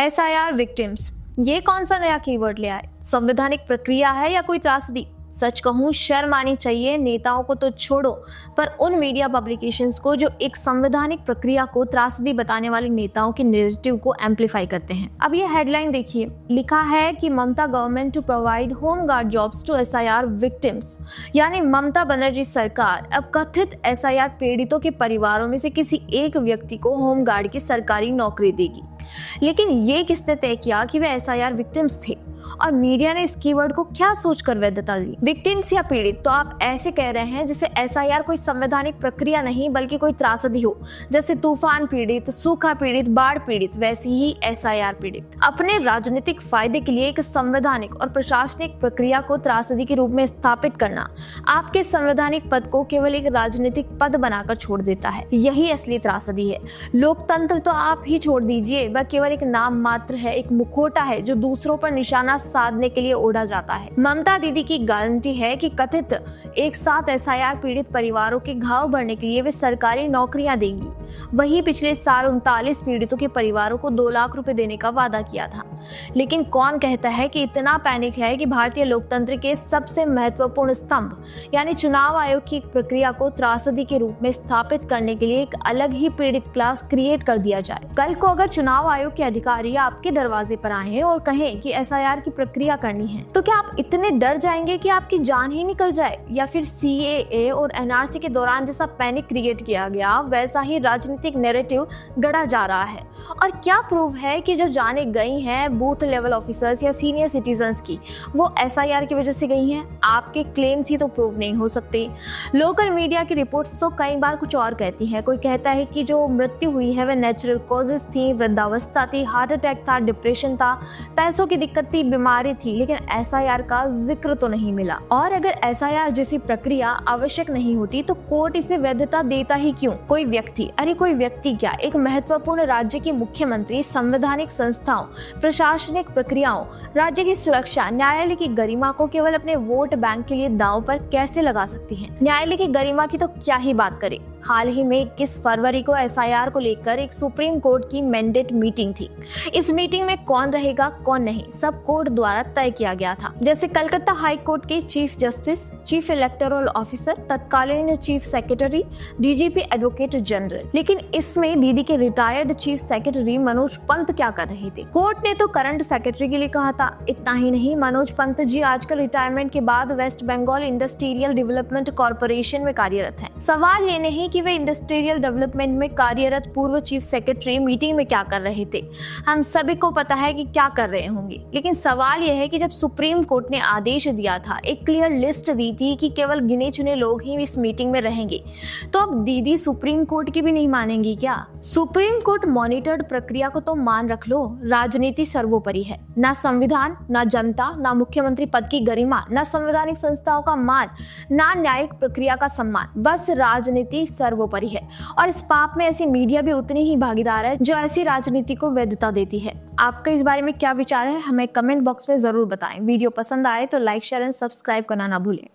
SIR victims, ये कौन सा नया कीवर्ड ले आए? संवैधानिक प्रक्रिया है या कोई त्रासदी? सच कहूं, शर्म आनी चाहिए। नेताओं को तो छोड़ो, पर उन मीडिया पब्लिकेशंस को जो एक संवैधानिक प्रक्रिया को त्रासदी बताने वाले नेताओं के नैरेटिव को एम्पलीफाई करते हैं। अब ये हेडलाइन देखिए, लिखा है कि Mamata government to provide home guard jobs to SIR victims, यानी ममता बनर्जी सरकार अब कथित SIR पीड़ितों के परिवारों में से किसी एक व्यक्ति को होम गार्ड की सरकारी नौकरी देगी। लेकिन ये किसने तय किया कि वे SIR विक्टिम्स थे, और मीडिया ने इस कीवर्ड को क्या सोचकर वैधता दी? विक्टिम्स या पीड़ित, तो आप ऐसे कह रहे हैं जैसे SIR कोई संवैधानिक प्रक्रिया नहीं बल्कि कोई त्रासदी हो, जैसे तूफान पीड़ित, सूखा पीड़ित, बाढ़ पीड़ित, वैसी ही SIR पीड़ित। अपने राजनीतिक फायदे के लिए एक संवैधानिक और प्रशासनिक प्रक्रिया को त्रासदी के रूप में स्थापित करना आपके संवैधानिक पद को केवल एक राजनीतिक पद बनाकर छोड़ देता है। यही असली त्रासदी है। लोकतंत्र तो आप ही छोड़ दीजिए, वह केवल एक नाम मात्र है, एक मुखौटा है जो दूसरों पर निशाना साधने के लिए ओढ़ा जाता है। ममता दीदी की गारंटी है कि कथित एक साथ SIR पीड़ित परिवारों के घाव भरने के लिए वे सरकारी नौकरियां देंगी। वही पिछले साल 39 पीड़ितों के परिवारों को 2 लाख रुपए देने का वादा किया था। लेकिन कौन कहता है कि इतना पैनिक है कि भारतीय लोकतंत्र के सबसे महत्वपूर्ण स्तंभ यानी चुनाव आयोग की प्रक्रिया को त्रासदी के रूप में स्थापित करने के लिए एक अलग ही पीड़ित क्लास क्रिएट कर दिया जाए? कल को अगर चुनाव आयोग के अधिकारी आपके दरवाजे पर आए और कहें कि SIR की प्रक्रिया करनी है, तो क्या आप इतने डर जाएंगे कि आपकी जान ही निकल जाए? या फिर CAA और NRC के दौरान जैसा पैनिक क्रिएट किया गया वैसा ही राजनीतिक नैरेटिव गढ़ा जा रहा है? और क्या प्रूव है कि जो जाने गई हैं बूथ लेवल ऑफिसर्स या सीनियर सिटीजन्स की, वो SIR की वजह से गई हैं? आपके क्लेम्स ही तो प्रूव नहीं हो सकते। लोकल मीडिया की रिपोर्ट्स तो कई बार कुछ और कहती हैं। कोई कहता है कि जो मृत्यु हुई है वह नेचुरल कॉजेज थी, वृद्धावस्था थी, हार्ट अटैक था, डिप्रेशन था, पैसों की दिक्कत थी, बीमारी थी, लेकिन SIR का जिक्र तो नहीं मिला। और अगर SIR जैसी प्रक्रिया आवश्यक नहीं होती तो कोर्ट इसे वैधता देता ही क्यों? कोई व्यक्ति, अरे कोई व्यक्ति क्या, एक महत्वपूर्ण राज्य की मुख्यमंत्री संवैधानिक संस्थाओं, प्रशासनिक प्रक्रियाओं, राज्य की सुरक्षा, न्यायालय की गरिमा को केवल अपने वोट बैंक के लिए दांव पर कैसे लगा सकती है? न्यायालय की गरिमा की तो क्या ही बात करें। हाल ही में 21 फरवरी को SIR को लेकर एक सुप्रीम कोर्ट की मैंडेट मीटिंग थी। इस मीटिंग में कौन रहेगा कौन नहीं, सब कोर्ट द्वारा तय किया गया था। जैसे कलकत्ता हाई कोर्ट के chief justice, chief electoral officer, तत्कालीन chief secretary, DGP, advocate general. लेकिन इसमें दीदी के retired chief secretary Manoj Pant क्या कर रहे थे? कोर्ट ने तो करंट सेक्रेटरी के लिए कहा था। इतना ही नहीं, मनोज पंत जी आजकल रिटायरमेंट के बाद West Bengal industrial development corporation में कार्यरत हैं। सवाल ये नहीं कि वे इंडस्ट्रियल डेवलपमेंट में कार्यरत पूर्व चीफ सेक्रेटरी मीटिंग में क्या कर रहे थे। हम सभी को पता है कि क्या कर रहे होंगे। लेकिन सवाल यह है कि जब सुप्रीम कोर्ट ने आदेश दिया था, एक क्लियर लिस्ट दी थी कि केवल गिने चुने लोग ही इस मीटिंग में रहेंगे, तो अब दीदी सुप्रीम कोर्ट की भी नहीं मानेंगी क्या? सुप्रीम कोर्ट मॉनिटर्ड प्रक्रिया को तो मान रख लो, राजनीति सर्वोपरि है। ना संविधान, ना जनता, ना मुख्यमंत्री पद की गरिमा, ना संवैधानिक संस्थाओं का मान, ना न्यायिक प्रक्रिया का सम्मान, बस राजनीति सर्वोपरि है। और इस पाप में ऐसी मीडिया भी उतनी ही भागीदार है जो ऐसी राजनीति को वैधता देती है। आपका इस बारे में क्या विचार है, हमें कमेंट बॉक्स में जरूर बताएं। वीडियो पसंद आए तो लाइक, शेयर एंड सब्सक्राइब करना ना भूलें।